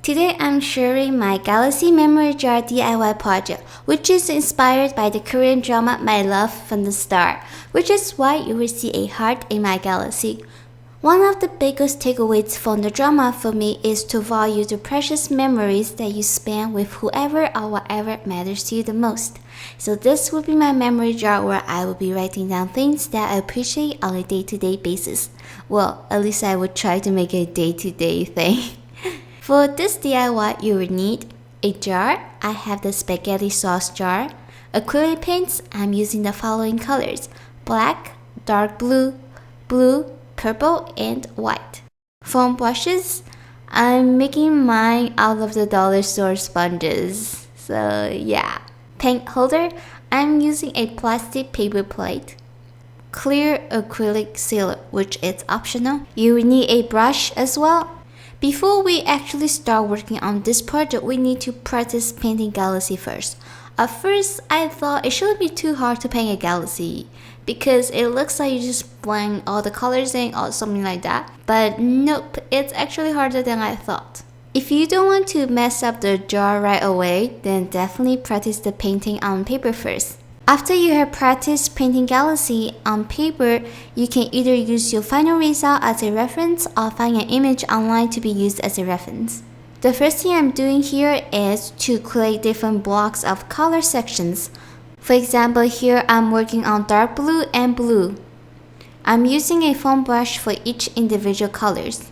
Today I'm sharing my Galaxy Memory Jar DIY project, which is inspired by the Korean drama My Love from the Start, which is why you will see a heart in my galaxy. One of the biggest takeaways from the drama for me is to value the precious memories that you spend with whoever or whatever matters to you the most. So this will be my memory jar where I will be writing down things that I appreciate on a day-to-day basis. Well, at least I would try to make it a day-to-day thing. For this DIY, you will need a jar. I have the spaghetti sauce jar. Acrylic paints, I'm using the following colors: black, dark blue, blue, purple, and white. Foam brushes, I'm making mine out of the dollar store sponges. So yeah. Paint holder, I'm using a plastic paper plate. Clear acrylic sealer, which is optional. You will need a brush as well. Before we actually start working on this project, we need to practice painting galaxy first. At first, I thought it shouldn't be too hard to paint a galaxy because it looks like you just blend all the colors in or something like that. But nope, it's actually harder than I thought. If you don't want to mess up the jar right away, then definitely practice the painting on paper first. After you have practiced painting galaxy on paper, you can either use your final result as a reference or find an image online to be used as a reference. The first thing I'm doing here is to create different blocks of color sections. For example, here I'm working on dark blue and blue. I'm using a foam brush for each individual colors.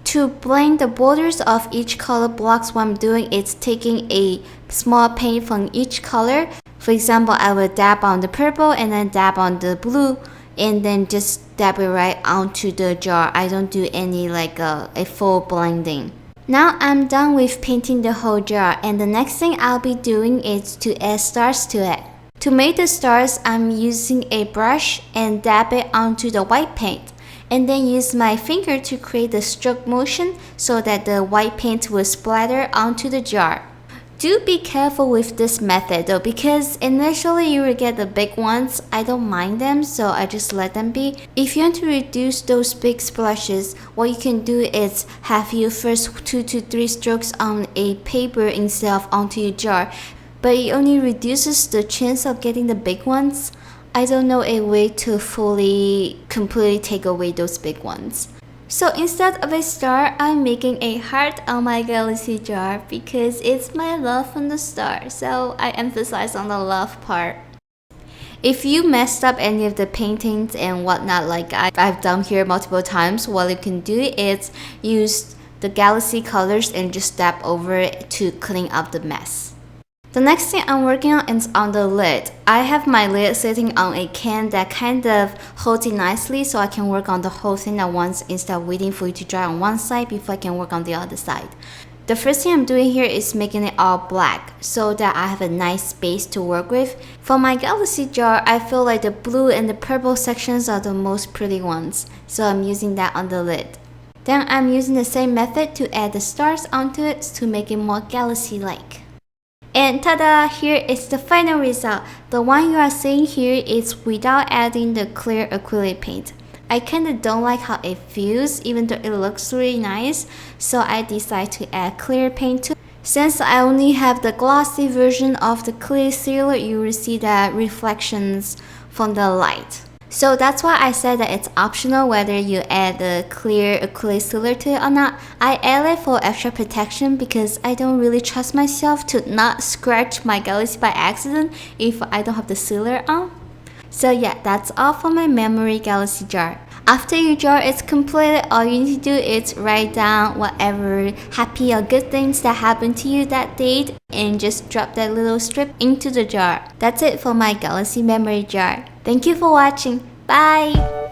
To blend the borders of each color blocks, what I'm doing is taking a small paint from each color. For example, I will dab on the purple and then dab on the blue and then just dab it right onto the jar. I don't do any a full blending. Now I'm done with painting the whole jar, and the next thing I'll be doing is to add stars to it. To make the stars, I'm using a brush and dab it onto the white paint, and then use my finger to create the stroke motion so that the white paint will splatter onto the jar. Do be careful with this method though, because initially you will get the big ones. I don't mind them, so I just let them be. If you want to reduce those big splashes, what you can do is have your first 2 to 3 strokes on a paper instead of onto your jar, but it only reduces the chance of getting the big ones. I don't know a way to completely take away those big ones. So instead of a star, I'm making a heart on my galaxy jar because it's my love from the start, so I emphasize on the love part. If you messed up any of the paintings and whatnot like I've done here multiple times, what you can do is use the galaxy colors and just dab over it to clean up the mess. The next thing I'm working on is on the lid. I have my lid sitting on a can that kind of holds it nicely so I can work on the whole thing at once instead of waiting for it to dry on one side before I can work on the other side. The first thing I'm doing here is making it all black so that I have a nice space to work with. For my galaxy jar, I feel like the blue and the purple sections are the most pretty ones, so I'm using that on the lid. Then I'm using the same method to add the stars onto it to make it more galaxy-like. And ta-da! Here is the final result. The one you are seeing here is without adding the clear acrylic paint. I kinda don't like how it feels even though it looks really nice, so I decided to add clear paint too. Since I only have the glossy version of the clear sealer, you will see the reflections from the light. So that's why I said that it's optional whether you add the clear acrylic sealer to it or not. I add it for extra protection because I don't really trust myself to not scratch my galaxy by accident if I don't have the sealer on. So yeah, that's all for my memory galaxy jar. After your jar is completed, all you need to do is write down whatever happy or good things that happened to you that day and just drop that little strip into the jar. That's it for my galaxy memory jar. Thank you for watching. Bye!